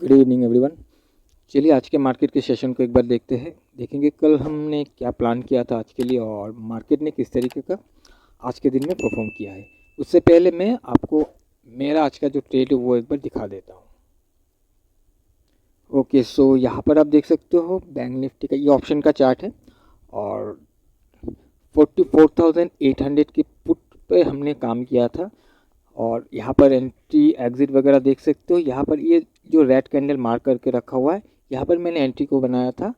Good evening everyone. चलिए आज के मार्केट के सेशन को एक बार देखेंगे कल हमने क्या प्लान किया था आज के लिए और मार्केट ने किस तरीके का आज के दिन में परफॉर्म किया है। उससे पहले मैं आपको मेरा आज का जो ट्रेड है वो एक बार दिखा देता हूँ। ओके, सो यहाँ पर आप देख सकते हो बैंक निफ्टी का ये ऑप्शन का चार्ट है और 44,800 की पुट पे हमने काम किया था और यहाँ पर एंट्री एग्जिट वगैरह देख सकते हो। यहाँ पर ये जो रेड कैंडल मार्क करके रखा हुआ है, यहाँ पर मैंने एंट्री को बनाया था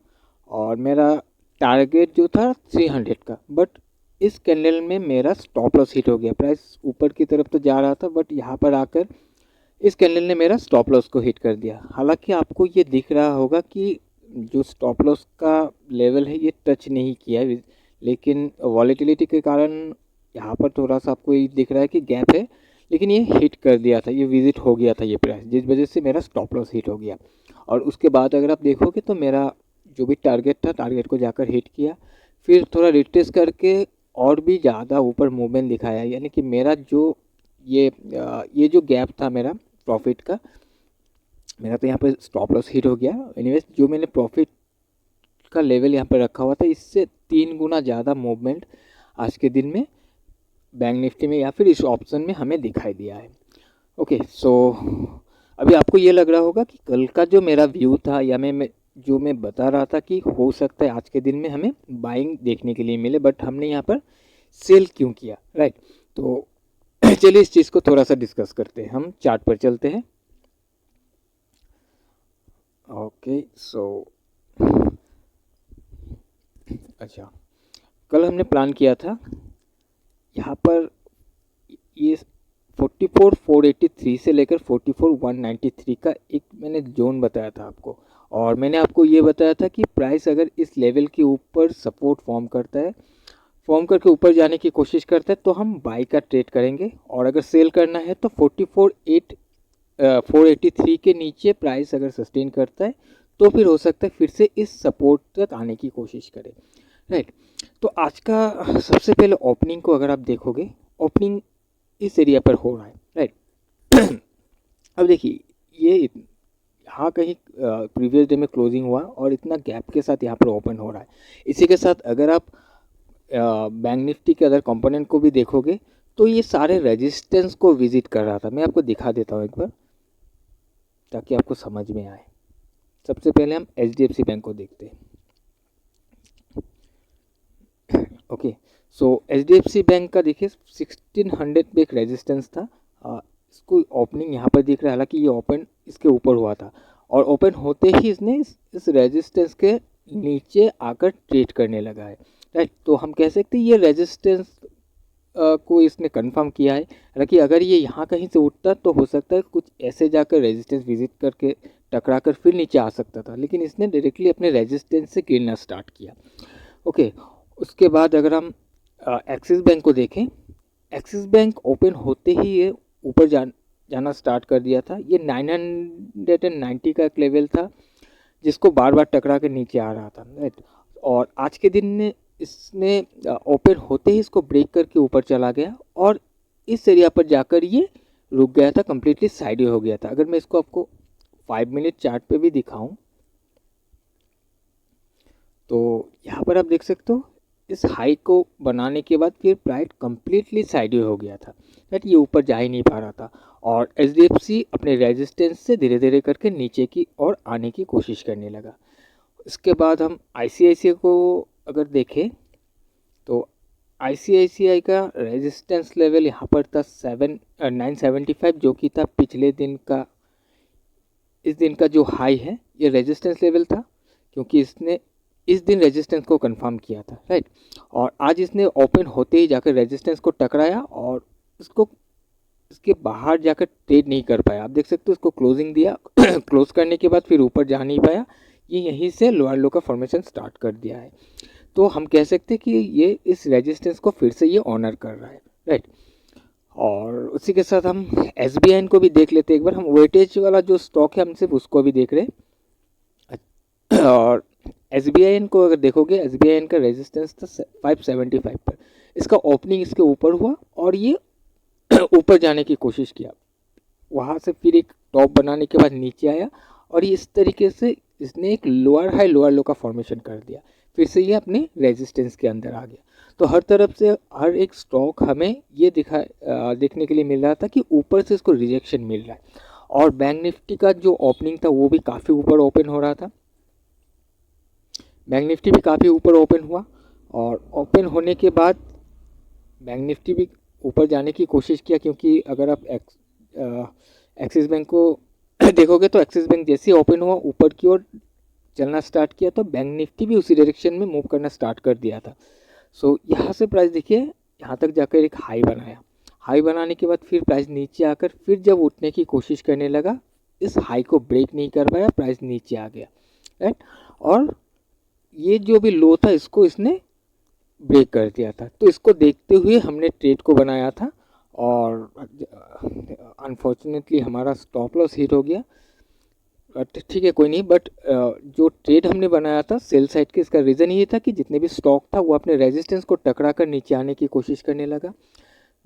और मेरा टारगेट जो था 300 का, बट इस कैंडल में मेरा स्टॉप लॉस हिट हो गया। प्राइस ऊपर की तरफ तो जा रहा था बट यहाँ पर आकर इस कैंडल ने मेरा स्टॉप लॉस को हिट कर दिया। हालांकि आपको ये दिख रहा होगा कि जो स्टॉप लॉस का लेवल है ये टच नहीं किया है, लेकिन वॉलेटिलिटी के कारण यहाँ पर थोड़ा सा आपको ये दिख रहा है कि गैप है, लेकिन ये हिट कर दिया था, ये विजिट हो गया था ये प्राइस, जिस वजह से मेरा स्टॉप लॉस हिट हो गया। और उसके बाद अगर आप देखोगे तो मेरा जो भी टारगेट था, टारगेट को जाकर हिट किया, फिर थोड़ा रिट्रेस करके और भी ज़्यादा ऊपर मूवमेंट दिखाया। यानी कि मेरा जो ये जो गैप था मेरा प्रॉफिट का, मेरा तो यहाँ पर स्टॉप लॉस हिट हो गया। एनीवेज जो मैंने प्रॉफिट का लेवल यहाँ पर रखा हुआ था, इससे 3 गुना ज़्यादा मूवमेंट आज के दिन में बैंक निफ्टी में या फिर इस ऑप्शन में हमें दिखाई दिया है। ओके, सो अभी आपको ये लग रहा होगा कि कल का जो मेरा व्यू था या मैं बता रहा था कि हो सकता है आज के दिन में हमें बाइंग देखने के लिए मिले, बट हमने यहाँ पर सेल क्यों किया, राइट। तो चलिए इस चीज़ को थोड़ा सा डिस्कस करते हैं। हम चार्ट पर चलते हैं। ओके, सो अच्छा, कल हमने प्लान किया था यहाँ पर ये 44,483 से लेकर 44,193 का एक मैंने जोन बताया था आपको, और मैंने आपको ये बताया था कि प्राइस अगर इस लेवल के ऊपर सपोर्ट फॉर्म करता है, फॉर्म करके ऊपर जाने की कोशिश करता है, तो हम बाई का ट्रेड करेंगे। और अगर सेल करना है तो 483 के नीचे प्राइस अगर सस्टेन करता है तो फिर हो सकता है फिर से इस सपोर्ट तक आने की कोशिश करें, राइट। तो आज का सबसे पहले ओपनिंग को अगर आप देखोगे, ओपनिंग इस एरिया पर हो रहा है, राइट। अब देखिए ये यहाँ कहीं प्रीवियस डे में क्लोजिंग हुआ और इतना गैप के साथ यहाँ पर ओपन हो रहा है। इसी के साथ अगर आप बैंक निफ्टी के अदर कंपोनेंट को भी देखोगे तो ये सारे रेजिस्टेंस को विजिट कर रहा था। मैं आपको दिखा देता हूँ एक बार ताकि आपको समझ में आए। सबसे पहले हम HDFC बैंक को देखते हैं। ओके, सो HDFC बैंक का देखिए 1600 पे एक रेजिस्टेंस था। इसको ओपनिंग यहाँ पर दिख रहा है, हालांकि ये ओपन इसके ऊपर हुआ था और ओपन होते ही इसने इस रेजिस्टेंस के नीचे आकर ट्रेड करने लगा है, राइट। तो हम कह सकते हैं ये रेजिस्टेंस को इसने कंफर्म किया है। हालांकि अगर ये यहाँ कहीं से उठता तो हो सकता है कुछ ऐसे जाकर रेजिस्टेंस विजिट करके टकरा कर फिर नीचे आ सकता था, लेकिन इसने डायरेक्टली अपने रेजिस्टेंस से गिरना स्टार्ट किया। ओके, उसके बाद अगर हम एक्सिस बैंक को देखें, एक्सिस बैंक ओपन होते ही ये ऊपर जाना स्टार्ट कर दिया था। ये 990 का एक लेवल था जिसको बार बार टकरा के नीचे आ रहा था, राइट। और आज के दिन में इसने ओपन होते ही इसको ब्रेक करके ऊपर चला गया और इस एरिया पर जाकर ये रुक गया था, कम्प्लीटली साइड हो गया था। अगर मैं इसको आपको 5 मिनट चार्ट पे भी दिखाऊं तो यहाँ पर आप देख सकते हो इस हाई को बनाने के बाद फिर प्राइस कम्प्लीटली साइड हो गया था, राइट। ये ऊपर जा ही नहीं पा रहा था और HDFC अपने रेजिस्टेंस से धीरे धीरे करके नीचे की ओर आने की कोशिश करने लगा। इसके बाद हम ICICI को अगर देखें तो ICICI का रेजिस्टेंस लेवल यहाँ पर था 975, जो कि था पिछले दिन का, इस दिन का जो हाई है ये रेजिस्टेंस लेवल था, क्योंकि इसने इस दिन रेजिस्टेंस को कंफर्म किया था, राइट। और आज इसने ओपन होते ही जाकर रेजिस्टेंस को टकराया और इसके बाहर जाकर ट्रेड नहीं कर पाया। आप देख सकते हो इसको क्लोजिंग दिया क्लोज करने के बाद फिर ऊपर जा नहीं पाया, ये यहीं से लोअर लो का फॉर्मेशन स्टार्ट कर दिया है। तो हम कह सकते हैं कि ये इस रेजिस्टेंस को फिर से ये ऑनर कर रहा है, राइट। और उसी के साथ हम SBI को भी देख लेते हैं एक बार। हम वेटेज वाला जो स्टॉक है हम सिर्फ उसको भी देख रहे हैं। और SBI को अगर देखोगे, SBI का रेजिस्टेंस था 575 पर, इसका ओपनिंग इसके ऊपर हुआ और ये ऊपर जाने की कोशिश किया, वहाँ से फिर एक टॉप बनाने के बाद नीचे आया और ये इस तरीके से इसने एक लोअर हाई लोअर लो का फॉर्मेशन कर दिया, फिर से ये अपने रेजिस्टेंस के अंदर आ गया। तो हर तरफ से हर एक स्टॉक हमें ये देखने के लिए मिल रहा था कि ऊपर से इसको रिजेक्शन मिल रहा है। और बैंक निफ्टी का जो ओपनिंग था वो भी काफ़ी ऊपर ओपन हो रहा था, बैंक निफ्टी भी काफ़ी ऊपर ओपन हुआ, और ओपन होने के बाद बैंक निफ्टी भी ऊपर जाने की कोशिश किया, क्योंकि अगर आप एक्सिस बैंक को देखोगे तो एक्सिस बैंक जैसे ही ओपन हुआ ऊपर की ओर चलना स्टार्ट किया, तो बैंक निफ्टी भी उसी डायरेक्शन में मूव करना स्टार्ट कर दिया था। सो यहाँ से प्राइस देखिए यहाँ तक जाकर एक हाई बनाया, हाई बनाने के बाद फिर प्राइस नीचे आकर फिर जब उठने की कोशिश करने लगा, इस हाई को ब्रेक नहीं कर पाया, प्राइस नीचे आ गया, राइट। और ये जो भी लो था इसको इसने ब्रेक कर दिया था। तो इसको देखते हुए हमने ट्रेड को बनाया था, और अनफॉर्चुनेटली हमारा स्टॉप लॉस हिट हो गया, ठीक है कोई नहीं। बट जो ट्रेड हमने बनाया था सेल साइड के, इसका रीज़न ये था कि जितने भी स्टॉक था वो अपने रेजिस्टेंस को टकरा कर नीचे आने की कोशिश करने लगा।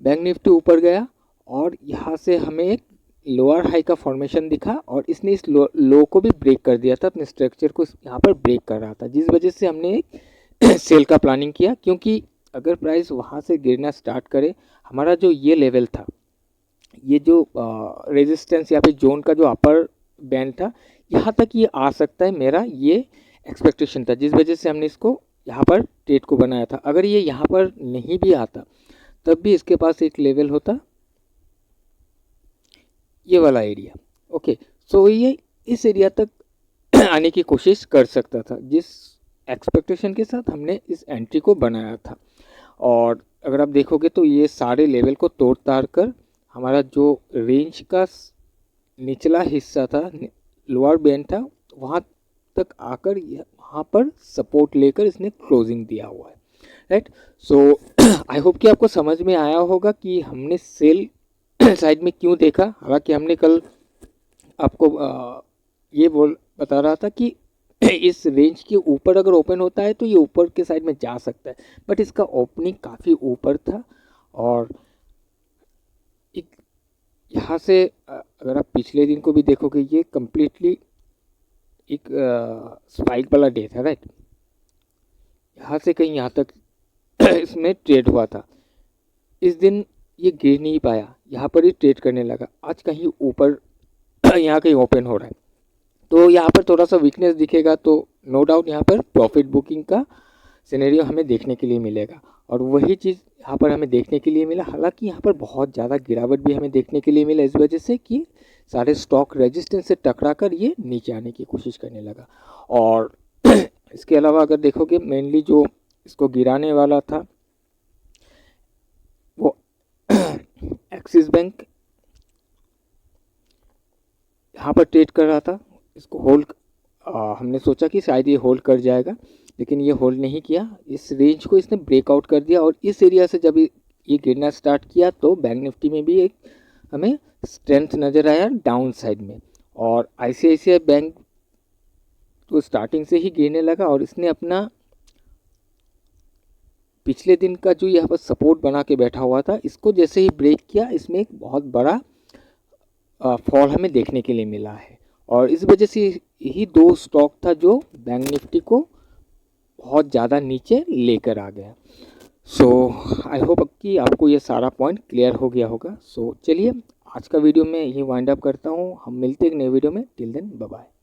बैंक निफ्टी ऊपर गया और यहाँ से हमें एक लोअर हाई का फॉर्मेशन दिखा, और इसने इस लो को भी ब्रेक कर दिया था, अपने स्ट्रक्चर को यहाँ पर ब्रेक कर रहा था, जिस वजह से हमने एक सेल का प्लानिंग किया। क्योंकि अगर प्राइस वहाँ से गिरना स्टार्ट करे, हमारा जो ये लेवल था, ये जो रेजिस्टेंस या फिर जोन का जो अपर बैंड था, यहाँ तक ये आ सकता है, मेरा ये एक्सपेक्टेशन था, जिस वजह से हमने इसको यहाँ पर ट्रेड को बनाया था। अगर ये यहाँ पर नहीं भी आता तब भी इसके पास एक लेवल होता, ये वाला एरिया, ओके। सो ये इस एरिया तक आने की कोशिश कर सकता था, जिस एक्सपेक्टेशन के साथ हमने इस एंट्री को बनाया था। और अगर आप देखोगे तो ये सारे लेवल को तोड़ ताड़ कर हमारा जो रेंज का निचला हिस्सा था, लोअर बैंड था, वहाँ तक आकर वहाँ पर सपोर्ट लेकर इसने क्लोजिंग दिया हुआ है, राइट। सो आई होप कि आपको समझ में आया होगा कि हमने सेल साइड में क्यों देखा। हालांकि हमने कल आपको ये बता रहा था कि इस रेंज के ऊपर अगर ओपन होता है तो ये ऊपर के साइड में जा सकता है, बट इसका ओपनिंग काफ़ी ऊपर था। और एक यहाँ से अगर आप पिछले दिन को भी देखोगे, ये कम्प्लीटली एक स्पाइक वाला डे था, राइट। यहाँ से कहीं यहाँ तक इसमें ट्रेड हुआ था। इस दिन ये गिर नहीं पाया, यहाँ पर ही ट्रेड करने लगा। आज कहीं ऊपर यहाँ कहीं ओपन हो रहा है, तो यहाँ पर थोड़ा सा वीकनेस दिखेगा, तो नो डाउट यहाँ पर प्रॉफिट बुकिंग का सिनेरियो हमें देखने के लिए मिलेगा। और वही चीज़ यहाँ पर हमें देखने के लिए मिला। हालांकि यहाँ पर बहुत ज़्यादा गिरावट भी हमें देखने के लिए मिला, इस वजह से कि सारे स्टॉक रेजिस्टेंस से टकरा कर ये नीचे आने की कोशिश करने लगा। और इसके अलावा अगर देखोगे, मेनली जो इसको गिराने वाला था वो एक्सिस बैंक यहाँ पर ट्रेड कर रहा था। इसको होल्ड हमने सोचा कि शायद ये होल्ड कर जाएगा, लेकिन ये होल्ड नहीं किया। इस रेंज को इसने ब्रेकआउट कर दिया, और इस एरिया से जब ये गिरना स्टार्ट किया तो बैंक निफ्टी में भी एक हमें स्ट्रेंथ नज़र आया डाउन साइड में। और ICICI बैंक तो स्टार्टिंग से ही गिरने लगा, और इसने अपना पिछले दिन का जो यहाँ पर सपोर्ट बना के बैठा हुआ था, इसको जैसे ही ब्रेक किया, इसमें एक बहुत बड़ा फॉल हमें देखने के लिए मिला है। और इस वजह से यही दो स्टॉक था जो बैंक निफ्टी को बहुत ज़्यादा नीचे लेकर आ गया। सो आई होप कि आपको ये सारा पॉइंट क्लियर हो गया होगा। सो चलिए आज का वीडियो में यही वाइंड अप करता हूँ। हम मिलते हैं एक नए वीडियो में। Till then bye bye.